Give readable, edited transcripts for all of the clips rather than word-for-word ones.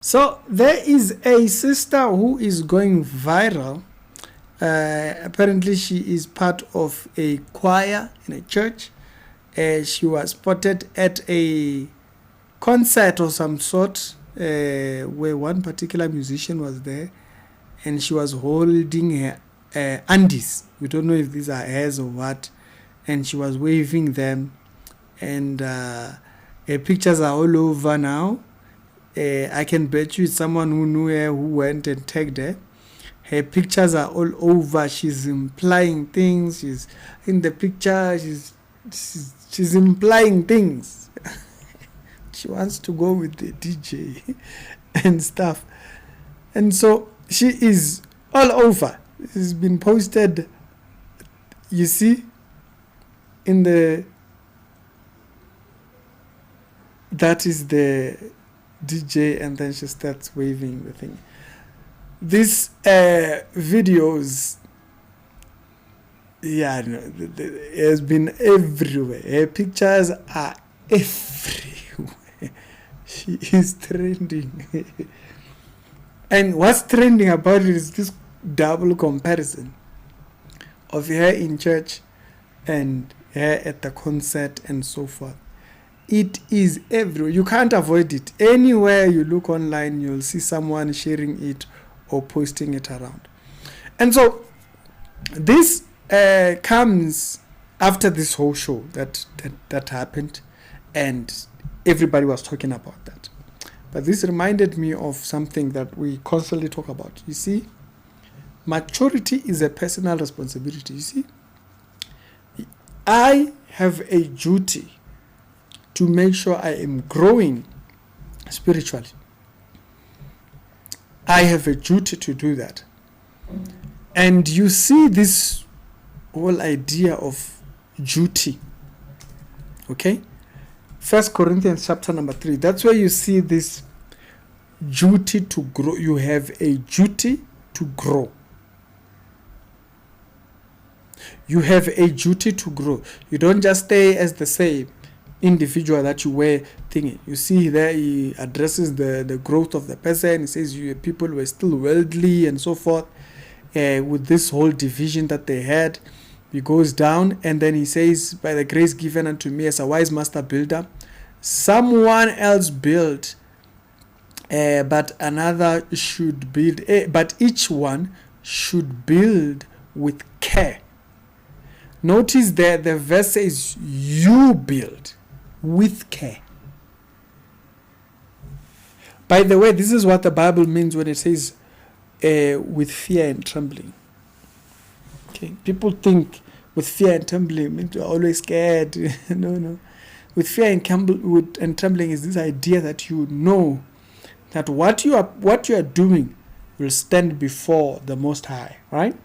So there is a sister who is going viral. Apparently she is part of a choir in a church. She was spotted at a concert of some sort where one particular musician was there, and she was holding her undies. We don't know if these are hers or what, and she was waving them, and her pictures are all over now. I can bet you it's someone who knew her who went and tagged her. Her pictures are all over. She's implying things. She's in the picture. She's implying things. She wants to go with the DJ and stuff. And so she is all over. It's been posted, you see, in the... That is the DJ, and then she starts waving the thing. These videos, has been everywhere. Her pictures are everywhere. She is trending. And what's trending about it is this double comparison of her in church and her at the concert and so forth. It is everywhere. You can't avoid it. Anywhere you look online, you'll see someone sharing it or posting it around. And so this comes after this whole show that happened, and everybody was talking about that. But this reminded me of something that we constantly talk about. You see, maturity is a personal responsibility. You see, I have a duty to make sure I am growing spiritually. I have a duty to do that. And you see this whole idea of duty. Okay? 1 Corinthians chapter number 3. That's where you see this duty to grow. You have a duty to grow. You have a duty to grow. You don't just stay as the same individual that you were thinking. You see there he addresses the growth of the person. He says people were still worldly and so forth. With this whole division that they had, he goes down, and then he says, by the grace given unto me as a wise master builder, someone else built, but another should build, but each one should build with care. Notice that the verse says you build with care. By the way, this is what the Bible means when it says with fear and trembling. Okay, people think with fear and trembling means you're always scared. No. With fear and trembling is this idea that you know that what you are doing will stand before the Most High, right?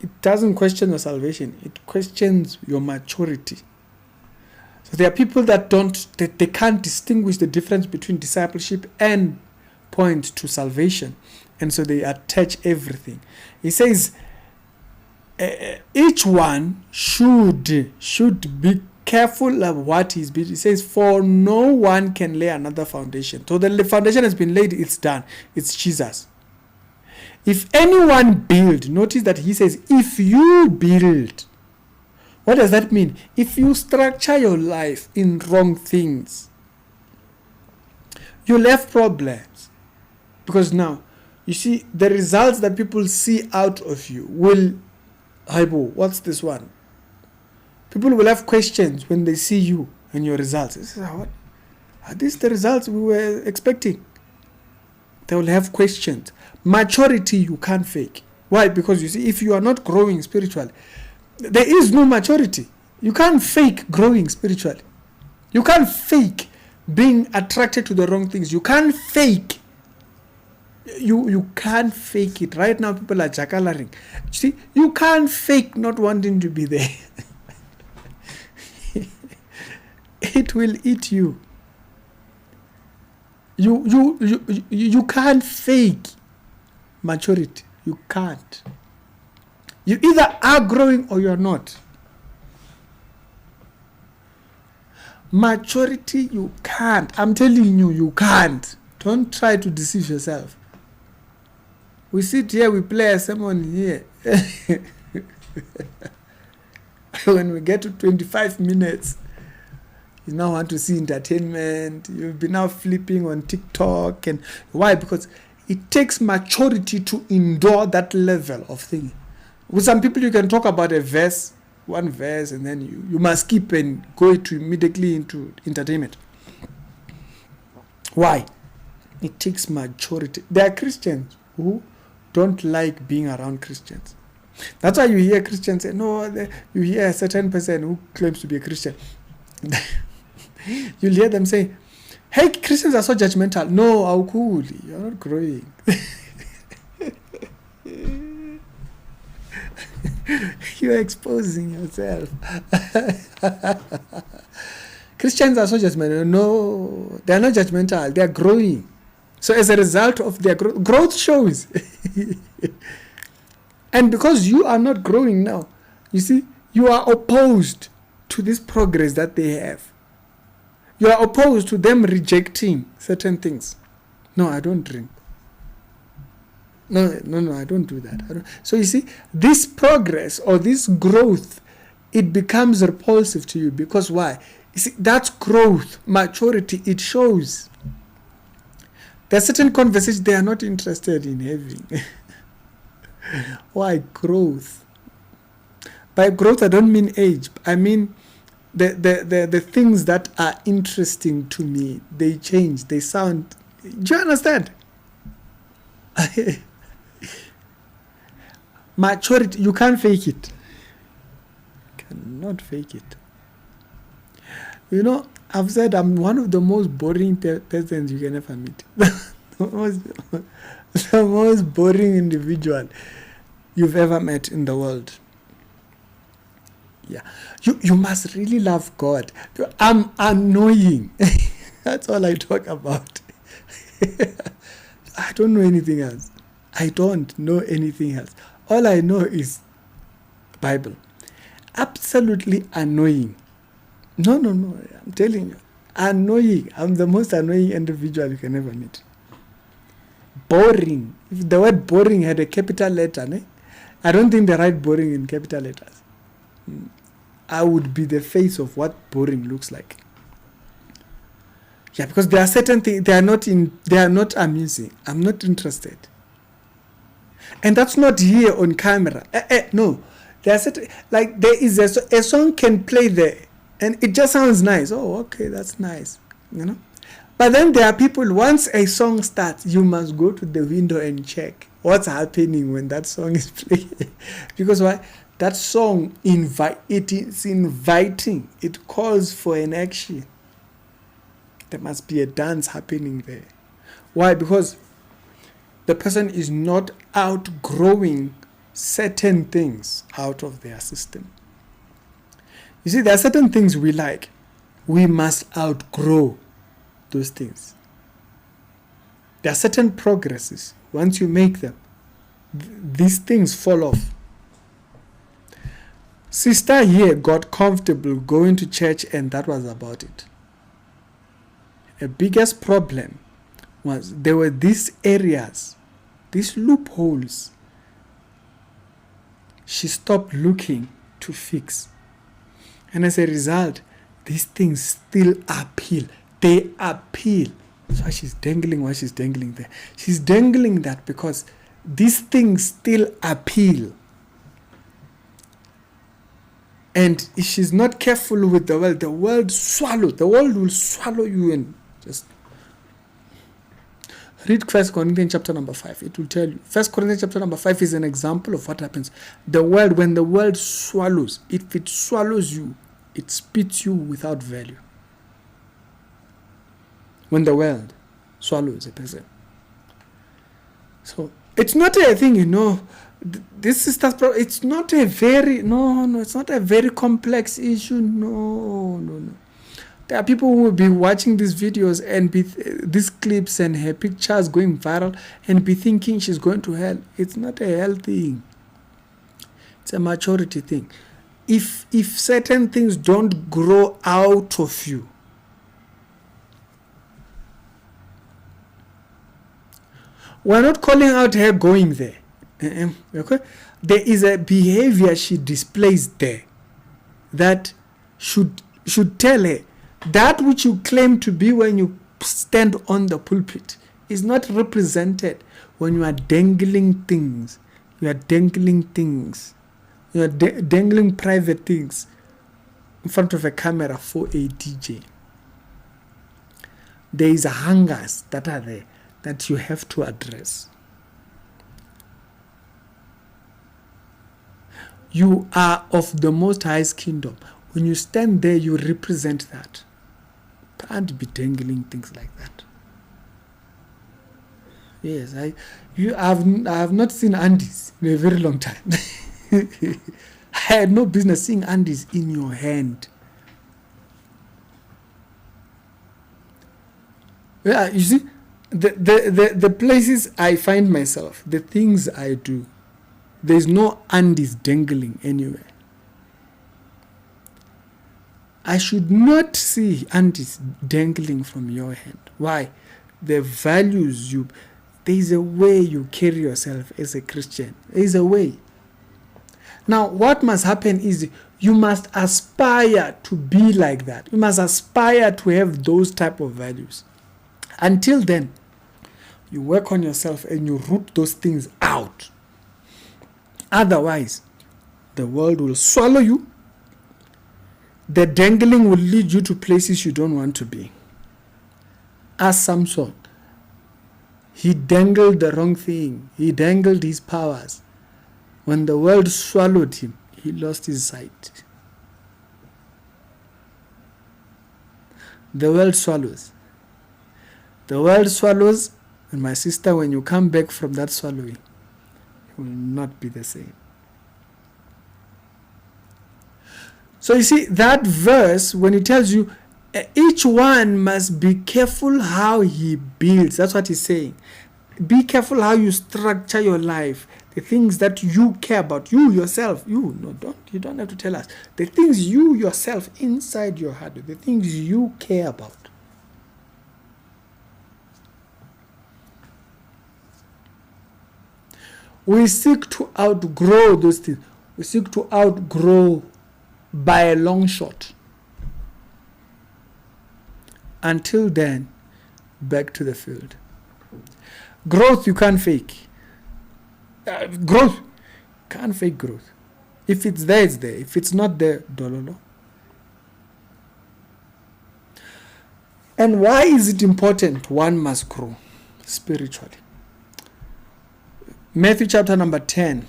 It doesn't question your salvation. It questions your maturity. So there are people that they can't distinguish the difference between discipleship and point to salvation. And so they attach everything. He says each one should be careful of what he's built. He says, for no one can lay another foundation. So the foundation has been laid, it's done. It's Jesus. If anyone build, notice that he says, if you build. What does that mean? If you structure your life in wrong things, you'll have problems. Because now, you see, the results that people see out of you will, what's this one? People will have questions when they see you and your results. They say, what? Are these the results we were expecting? They will have questions. Maturity you can't fake. Why? Because you see, if you are not growing spiritually, there is no maturity. You can't fake growing spiritually. You can't fake being attracted to the wrong things. You can't fake. You can't fake it. Right now, people are jackalaring. See, you can't fake not wanting to be there. It will eat you. You can't fake maturity. You can't. You either are growing or you're not. Maturity, you can't. I'm telling you, you can't. Don't try to deceive yourself. We sit here, we play a sermon here. When we get to 25 minutes, you now want to see entertainment. You'll be now flipping on TikTok. And why? Because it takes maturity to endure that level of thing. With some people, you can talk about a verse, one verse, and then you must skip and go immediately into entertainment. Why? It takes maturity. There are Christians who don't like being around Christians. That's why you hear Christians say, no, you hear a certain person who claims to be a Christian. You'll hear them say, hey, Christians are so judgmental. No, how cool. You're not growing. You're exposing yourself. Christians are so judgmental. No, they're not judgmental. They're growing. So as a result of their growth shows. And because you are not growing now, you see, you are opposed to this progress that they have. You are opposed to them rejecting certain things. No, I don't drink. No, I don't do that. So you see, this progress or this growth, it becomes repulsive to you because why? You see, that's growth, maturity, it shows. There are certain conversations they are not interested in having. Why? Growth. By growth, I don't mean age. I mean the things that are interesting to me. They change. They sound. Do you understand? Maturity, you can't fake it. You cannot fake it. You know, I've said I'm one of the most boring persons you can ever meet. the most boring individual you've ever met in the world. Yeah. You must really love God. I'm annoying. That's all I talk about. I don't know anything else. I don't know anything else. All I know is Bible. Absolutely annoying. No. I'm telling you. Annoying. I'm the most annoying individual you can ever meet. Boring. If the word boring had a capital letter, I don't think they write boring in capital letters. I would be the face of what boring looks like. Yeah, because there are certain things they are not amusing. I'm not interested. And that's not here on camera. No. There are certain, like there is a song can play there and it just sounds nice. Oh, okay, that's nice. You know? But then there are people, once a song starts, you must go to the window and check what's happening when that song is playing. Because why? That song it's inviting. It calls for an action. There must be a dance happening there. Why? Because the person is not outgrowing certain things out of their system. You see, there are certain things we like. We must outgrow those things. There are certain progresses. Once you make them, these things fall off. Sister here got comfortable going to church and that was about it. The biggest problem was there were these areas, these loopholes. She stopped looking to fix. And as a result, these things still appeal. They appeal. That's why she's dangling what she's dangling there. She's dangling that because these things still appeal. And if she's not careful with the world will swallow you and just read 1 Corinthians chapter number 5. It will tell you. 1 Corinthians chapter number 5 is an example of what happens. When the world swallows, if it swallows you, it spits you without value. When the world swallows a person. So it's not a thing, this is that. It's not a very it's not a very complex issue. No. There are people who will be watching these videos and these clips and her pictures going viral and be thinking she's going to hell. It's not a hell thing. It's a maturity thing. If certain things don't grow out of you, We're not calling out her going there. Okay? There is a behavior she displays there that should tell her that which you claim to be when you stand on the pulpit is not represented when you are dangling things. You are dangling things. You are dangling private things in front of a camera for a DJ. There is hungers that are there that you have to address. You are of the Most High's kingdom. When you stand there, you represent that. Can't be dangling things like that. Yes, I have not seen Andes in a very long time. I had no business seeing Andes in your hand. Yeah, you see, the places I find myself, the things I do, there's no Andes dangling anywhere. I should not see Andes dangling from your hand. Why? The values there is a way you carry yourself as a Christian. There is a way. Now, what must happen is you must aspire to be like that. You must aspire to have those type of values. Until then, you work on yourself and you root those things out. Otherwise, the world will swallow you. The dangling will lead you to places you don't want to be. As Samson, he dangled the wrong thing. He dangled his powers. When the world swallowed him, he lost his sight. The world swallows. The world swallows, and my sister, when you come back from that swallowing, it will not be the same. So you see, that verse, when it tells you, each one must be careful how he builds. That's what he's saying. Be careful how you structure your life. The things that you care about, you yourself, you don't have to tell us. The things you yourself inside your heart, the things you care about. We seek to outgrow those things. We seek to outgrow by a long shot. Until then, back to the field. Growth you can't fake. Growth, can't fake growth. If it's there, it's there. If it's not there, dololo. And why is it important? One must grow spiritually. Matthew chapter number 10,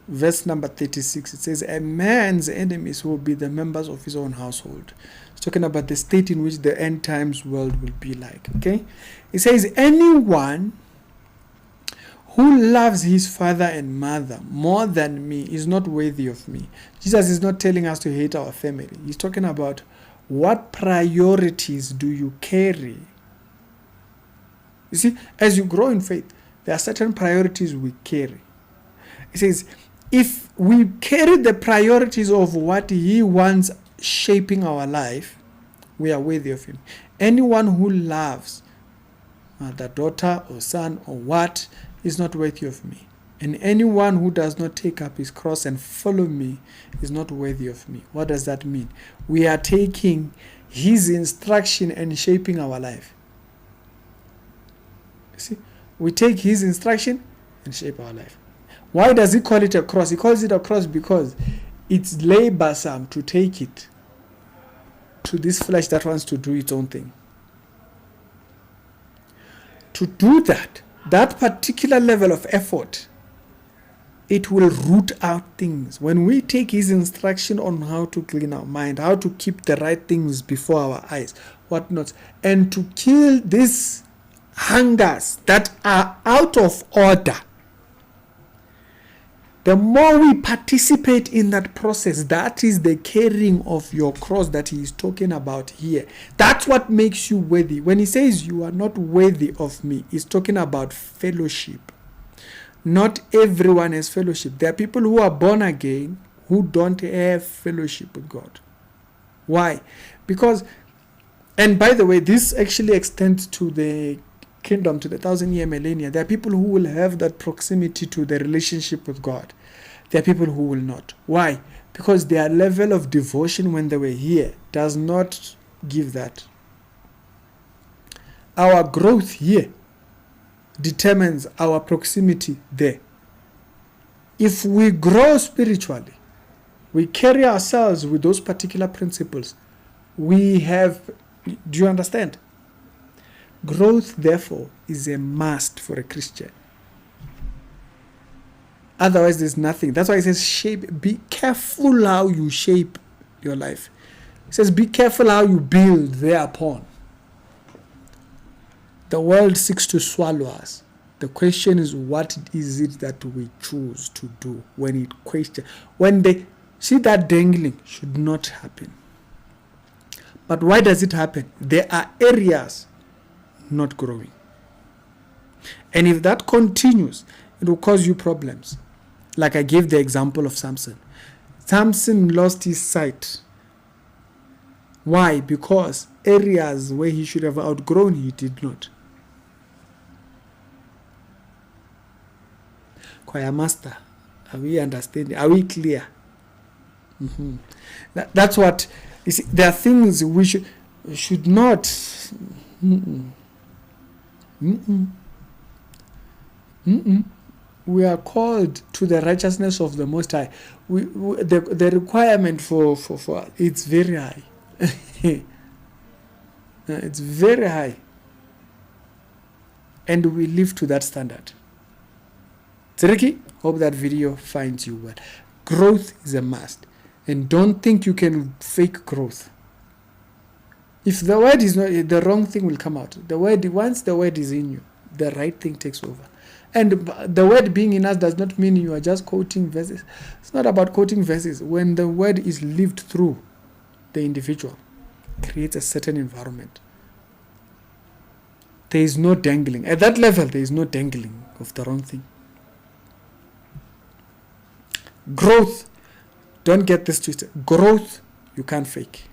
verse number 36, it says, a man's enemies will be the members of his own household. It's talking about the state in which the end times world will be like. Okay? It says, anyone who loves his father and mother more than me is not worthy of me. Jesus is not telling us to hate our family. He's talking about what priorities do you carry. You see, as you grow in faith, there are certain priorities we carry. It says, if we carry the priorities of what he wants shaping our life, we are worthy of him. Anyone who loves the daughter or son or what is not worthy of me. And anyone who does not take up his cross and follow me is not worthy of me. What does that mean? We are taking his instruction and shaping our life. You see? We take his instruction and shape our life. Why does he call it a cross? He calls it a cross because it's laborsome to take it to this flesh that wants to do its own thing. To do that particular level of effort, it will root out things. When we take his instruction on how to clean our mind, how to keep the right things before our eyes, whatnot, and to kill these hungers that are out of order, the more we participate in that process, that is the carrying of your cross that he is talking about here. That's what makes you worthy. When he says you are not worthy of me, he's talking about fellowship. Not everyone has fellowship. There are people who are born again who don't have fellowship with God. Why? Because, and by the way, this actually extends to the kingdom, to the 1,000-year millennia, there are people who will have that proximity to the relationship with God. There are people who will not. Why? Because their level of devotion when they were here does not give that. Our growth here determines our proximity there. If we grow spiritually, we carry ourselves with those particular principles. We have, do you understand? Growth, therefore, is a must for a Christian. Otherwise, there's nothing. That's why it says be careful how you shape your life. It says be careful how you build thereupon. The world seeks to swallow us. The question is, what is it that we choose to do when it questions? When they see that dangling should not happen. But why does it happen? There are areas not growing. And if that continues, it will cause you problems. Like I gave the example of Samson. Samson lost his sight. Why? Because areas where he should have outgrown, he did not. Choir master, are we understanding? Are we clear? Mm-hmm. That's what, you see, there are things we should not. Mm-mm. Mm-mm. Mm-mm. We are called to the righteousness of the Most High. The requirement for it's very high. It's very high. And we live to that standard. Tsiriki, hope that video finds you well. Growth is a must. And don't think you can fake growth. If the word is not, the wrong thing will come out. Once the word is in you, the right thing takes over. And the word being in us does not mean you are just quoting verses. It's not about quoting verses. When the word is lived through the individual, it creates a certain environment. There is no dangling. At that level, there is no dangling of the wrong thing. Growth, don't get this twisted. Growth, you can't fake.